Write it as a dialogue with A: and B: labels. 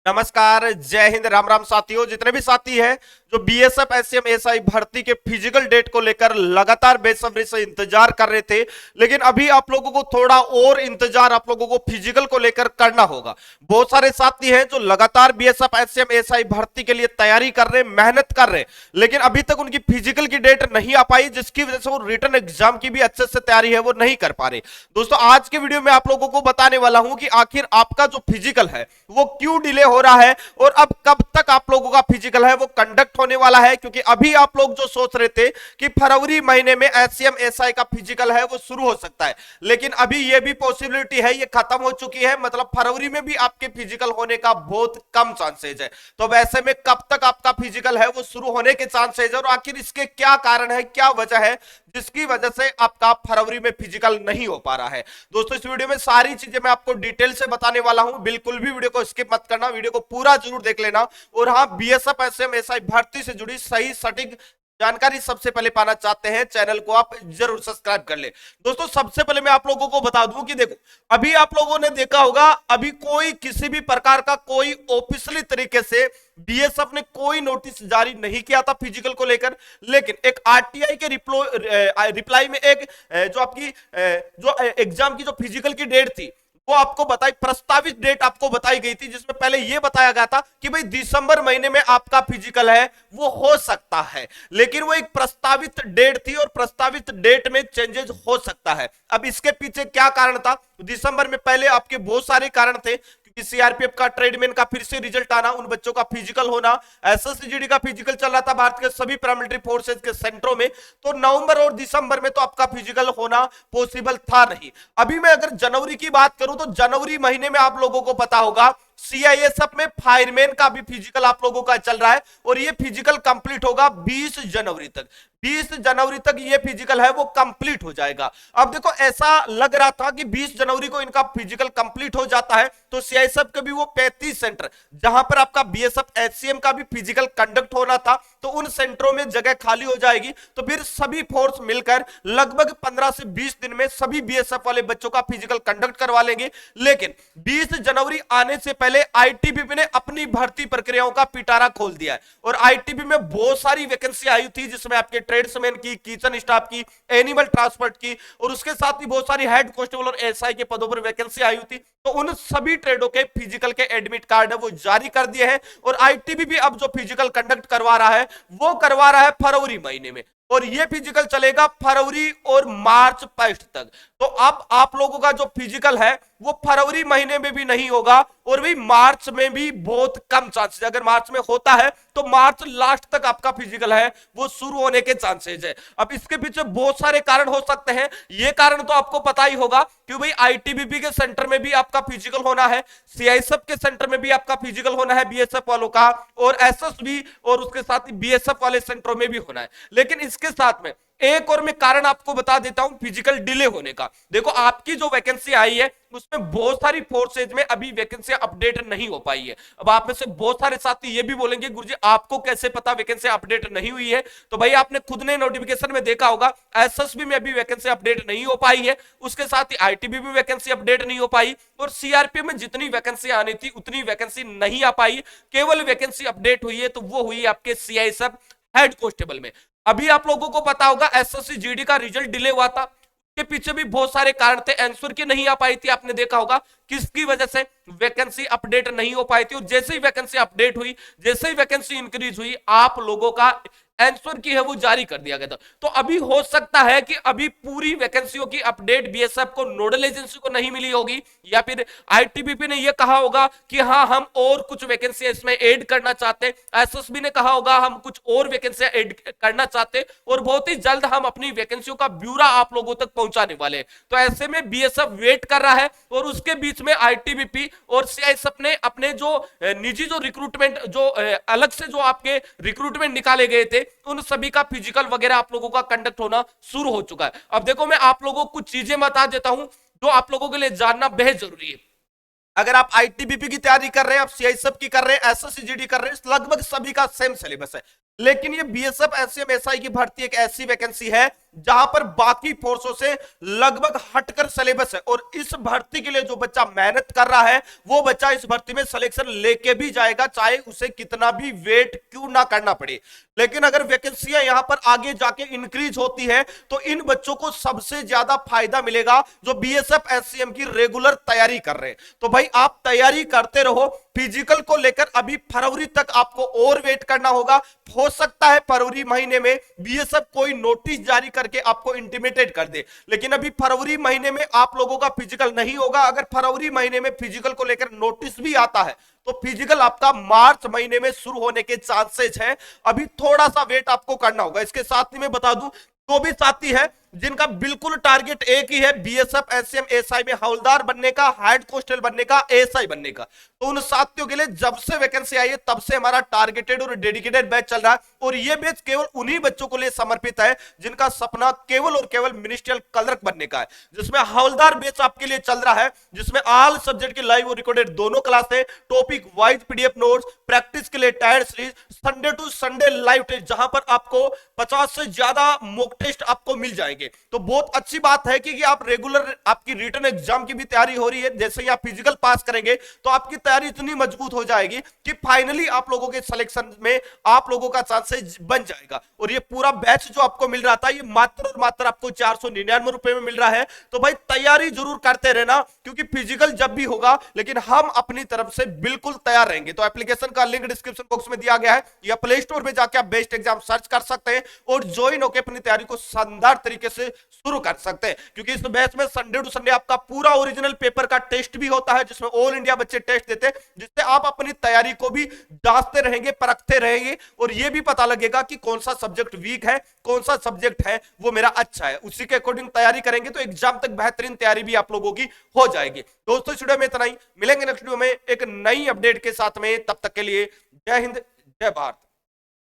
A: नमस्कार, जय हिंद, राम राम साथियों। जितने भी साथी हैं जो बीएसएफ एसएम एसआई भर्ती के फिजिकल डेट को लेकर लगातार बेसब्री से इंतजार कर रहे थे, लेकिन अभी आप लोगों को थोड़ा और इंतजार आप लोगों को फिजिकल को लेकर करना होगा। बहुत सारे साथी हैं जो लगातार बीएसएफ एसएम एसआई भर्ती के लिए तैयारी कर रहे हैं, मेहनत कर रहे हैं, लेकिन अभी तक उनकी फिजिकल की डेट नहीं आ पाई, जिसकी वजह से वो रिटर्न एग्जाम की भी अच्छे से तैयारी है वो नहीं कर पा रहे। दोस्तों, आज के वीडियो में आप लोगों को बताने वाला हूं कि आखिर आपका जो फिजिकल है वो क्यों डिले हो रहा है और अब कब तक आप लोगों का फिजिकल है वो कंडक्ट होने वाला है। क्योंकि अभी आप लोग जो सोच रहे थे कि फरवरी महीने में एससीएम एसआई का फिजिकल है वो शुरू हो सकता है, लेकिन अभी ये भी पॉसिबिलिटी है, ये खत्म हो चुकी है। मतलब फरवरी में भी आपके फिजिकल होने का बहुत कम चांसेज है। तो वैसे में कब तक आपका फिजिकल है वो शुरू होने के चांसेज है और आखिर इसके क्या कारण है, क्या वजह है जिसकी वजह से आपका फरवरी में फिजिकल नहीं हो पा रहा है। दोस्तों, इस वीडियो में सारी चीजें मैं आपको डिटेल से बताने वाला हूं, बिल्कुल भी वीडियो को स्किप मत करना, वीडियो को पूरा जरूर देख लेना। और हाँ, बीएसएफ एसएम एसआई भर्ती से जुड़ी सही सटीक जानकारी सबसे पहले पाना चाहते हैं, चैनल को आप जरूर सब्सक्राइब कर ले। दोस्तों, सबसे पहले मैं आप लोगों को बता दूं कि देखो, अभी आप लोगों ने देखा होगा, अभी कोई किसी भी प्रकार का कोई ऑफिशियली तरीके से बीएसएफ ने कोई नोटिस जारी नहीं किया था फिजिकल को लेकर, लेकिन एक आरटीआई के रिप्लाई में एक जो आपकी जो एग्जाम की जो फिजिकल की डेट थी वो आपको बताई, प्रस्तावित डेट आपको बताई गई थी, जिसमें पहले यह बताया गया था कि भाई दिसंबर महीने में आपका फिजिकल है वो हो सकता है, लेकिन वो एक प्रस्तावित डेट थी और प्रस्तावित डेट में चेंजेस हो सकता है। अब इसके पीछे क्या कारण था? दिसंबर में पहले आपके बहुत सारे कारण थे, क्योंकि सीआरपीएफ का, ट्रेडमैन का फिर से रिजल्ट आना, उन बच्चों का फिजिकल होना, एसएससीजीडी का फिजिकल चल रहा था भारत के सभी पैरामिलिट्री फोर्सेज के सेंटरों में, तो नवंबर और दिसंबर में तो आपका फिजिकल होना पॉसिबल था नहीं। अभी मैं अगर जनवरी की बात करूं तो जनवरी महीने में आप लोगों को पता होगा सीआईएसएफ में फायरमैन का भी फिजिकल आप लोगों का चल रहा है और ये फिजिकल कंप्लीट होगा 20 जनवरी तक। 20 जनवरी तक ये फिजिकल है वो कंप्लीट हो जाएगा। अब देखो, ऐसा लग रहा था कि 20 जनवरी को इनका फिजिकल कंप्लीट हो जाता है तो सीआईएसएफ के भी वो 35 सेंटर जहां पर आपका बीएसएफ एचसीएम का भी फिजिकल कंडक्ट होना था, तो उन सेंटरों में जगह खाली हो जाएगी। तो फिर सभी फोर्स मिलकर लगभग 15 से 20 दिन में सभी बीएसएफ वाले बच्चों का फिजिकल कंडक्ट करवा लेंगे। लेकिन 20 जनवरी आने से पहले आईटीबीपी ने अपनी भर्ती प्रक्रियाओं का पिटारा खोल दिया है और आईटीबीपी में बहुत सारी वैकेंसी आई थी, जिसमें आपके ट्रेड्समैन की, किचन स्टाफ की, एनिमल ट्रांसपोर्ट की और उसके साथ ही बहुत सारी हेड कांस्टेबल और एसआई के पदों पर वैकेंसी आई थी। तो उन सभी ट्रेडों के फिजिकल के एडमिट कार्ड है वो जारी कर दिए हैं और आईटीबीपी अब जो फिजिकल कंडक्ट करवा रहा है वो करवा रहा है फरवरी महीने में, और ये फिजिकल चलेगा फरवरी और मार्च फर्स्ट तक। तो अब आप लोगों का जो फिजिकल है वो फरवरी महीने में भी नहीं होगा और भी मार्च में भी बहुत कम चांसेस, अगर मार्च में होता है तो मार्च लास्ट तक आपका फिजिकल है वो शुरू होने के चांसेस है। अब इसके पीछे बहुत सारे कारण हो सकते हैं, ये कारण तो आपको पता ही होगा कि भाई आईटीबीपी के सेंटर में भी आपका फिजिकल होना है, सीआईएसएफ के सेंटर में भी आपका फिजिकल होना है बीएसएफ वालों का, और एसएसबी और उसके साथ ही बीएसएफ वाले सेंटरों में भी होना है। लेकिन इसके साथ में एक और मैं कारण आपको बता देता हूं फिजिकल डिले होने का। देखो, आपकी जो वैकेंसी आई है उसमें बहुत सारी फोर्सेज में अभी वैकेंसी अपडेट नहीं हो पाई है। अब आप में से बहुत सारे साथी ये भी बोलेंगे, गुरुजी आपको कैसे पता वैकेंसी अपडेट नहीं हुई है? तो भाई आपने खुद ने नोटिफिकेशन में देखा होगा, एसएसबी में अभी वैकेंसी अपडेट नहीं हो पाई है, उसके साथ ही आईटीबीपी में वैकेंसी अपडेट नहीं हो पाई और सीआरपीएफ में जितनी वैकेंसी आनी थी उतनी वैकेंसी नहीं आ पाई। केवल वैकेंसी अपडेट हुई है तो वो हुई आपके सीआईएसएफ हेड कांस्टेबल में। अभी आप लोगों को पता होगा एसएससी जीडी का रिजल्ट डिले हुआ था, के पीछे भी बहुत सारे कारण थे, आंसर की नहीं आ पाई थी, आपने देखा होगा किसकी वजह से वैकेंसी अपडेट नहीं हो पाई थी। और जैसे ही वैकेंसी अपडेट हुई, जैसे ही वैकेंसी इंक्रीज हुई, आप लोगों का आंसर की है वो जारी कर दिया गया था। तो अभी हो सकता है कि अभी पूरी वैकेंसियों की अपडेट बीएसएफ को, नोडल एजेंसी को नहीं मिली होगी, या फिर आईटीबीपी ने ये कहा होगा कि हाँ हम और कुछ वैकेंसी इसमें ऐड करना चाहते हैं, एसएसबी ने कहा होगा हम कुछ और वैकेंसी ऐड करना चाहते हैं और बहुत ही जल्द हम अपनी वैकेंसियों का ब्यूरा आप लोगों तक पहुंचाने वाले हैं। तो ऐसे में बीएसएफ वेट कर रहा है और उसके बीच में आईटीबीपी और सीआईएसएफ ने अपने जो निजी जो रिक्रूटमेंट, जो अलग से जो आपके रिक्रूटमेंट निकाले गए थे, उन सभी का फिजिकल वगैरह आप लोगों का कंडक्ट होना शुरू हो चुका है। अब देखो, मैं आप लोगों को कुछ चीजें बता देता हूं जो आप लोगों के लिए जानना बेहद जरूरी है। अगर आप आईटीबीपी की तैयारी कर रहे हैं, आप सीआईएसएफ की कर रहे हैं, एसएससीजीडी कर रहे हैं, लगभग सभी का सेम सिलेबस है। लेकिन ये बीएसएफ एसएम एसआई की भर्ती एक ऐसी वैकेंसी है जहां पर बाकी फोर्सों से लगभग हटकर सिलेबस है, और इस भर्ती के लिए जो बच्चा मेहनत कर रहा है वो बच्चा इस भर्ती में सिलेक्शन लेके भी जाएगा, चाहे उसे कितना भी वेट क्यों ना करना पड़े। लेकिन अगर वैकेंसियां यहां पर आगे जाके इंक्रीज होती है तो इन बच्चों को सबसे ज्यादा फायदा मिलेगा जो बीएसएफ एससीएम की रेगुलर तैयारी कर रहे हैं। तो भाई आप तैयारी करते रहो, फिजिकल को लेकर अभी फरवरी तक आपको और वेट करना होगा। हो सकता है फरवरी महीने में बीएसएफ कोई नोटिस जारी करके आपको इंटिमेटेड कर दे, लेकिन अभी फरवरी महीने में आप लोगों का फिजिकल नहीं होगा। अगर फरवरी महीने में फिजिकल को लेकर नोटिस भी आता है तो फिजिकल आपका मार्च महीने में शुरू होने के चांसेस है। अभी थोड़ा सा वेट आपको करना होगा। इसके साथ ही मैं बता दूं, तो भी साथी है जिनका बिल्कुल टारगेट एक ही है, बीएसएफ एससीएम एसआई में हवलदार बनने का, हेड कांस्टेबल बनने का, एसआई बनने का, तो उन साथियों के लिए जब से वैकेंसी आई है तब से हमारा टारगेटेड और डेडिकेटेड बैच चल रहा है। और ये बैच केवल उन्हीं बच्चों को लिए समर्पित है जिनका सपना केवल और केवल मिनिस्ट्रियल क्लर्क बनने का है, जिसमें हवलदार बैच आपके लिए चल रहा है, जिसमें ऑल सब्जेक्ट की लाइव और रिकॉर्डेड दोनों क्लास है, topic wise PDF notes, practice के लिए टायर series, Sunday to Sunday live test, जहां पर आपको 50 से ज्यादा मॉक टेस्ट आपको मिल जाएंगे। तो बहुत अच्छी बात है कि आप रेगुलर आपकी रिटन एग्जाम की भी तैयारी हो रही है। जैसे ही आप फिजिकल पास करेंगे तो आपकी तैयारी इतनी मजबूत हो जाएगी कि फाइनली आप लोगों के सिलेक्शन में आप लोगों का चांसेस बन जाएगा। और ये पूरा बैच जो आपको मिल रहा था ये मात्र और मात्र आपको 499 रुपए में मिल रहा है। तो भाई तैयारी जरूर करते रहना, क्योंकि फिजिकल जब भी होगा लेकिन हम अपनी तरफ से बिल्कुल तैयार रहेंगे। तो एप्लीकेशन का लिंक डिस्क्रिप्शन बॉक्स में दिया गया है, या प्ले स्टोर में जाकर आप बेस्ट एग्जाम सर्च कर सकते हैं और ज्वाइन होकर अपनी तैयारी को शानदार तरीके से शुरू कर सकते हैं। क्योंकि इस बैच में संडे टू संडे आपका पूरा ओरिजिनल पेपर का टेस्ट भी होता है, जिसमें ऑल इंडिया बच्चे टेस्ट देते हैं, जिससे आप अपनी तैयारी को भी जांचते रहेंगे, परखते रहेंगे, और यह भी पता लगेगा कि कौन सा सब्जेक्ट वीक है, कौन सा सब्जेक्ट है वो मेरा अच्छा है। उसी के अकॉर्डिंग तैयारी करेंगे तो एग्जाम तक बेहतरीन तैयारी भी आप लोगों की हो जाएगी। दोस्तों वीडियो में इतना ही, मिलेंगे नेक्स्ट वीडियो में एक नई अपडेट के साथ में। तब तक के लिए जय हिंद, जय भारत।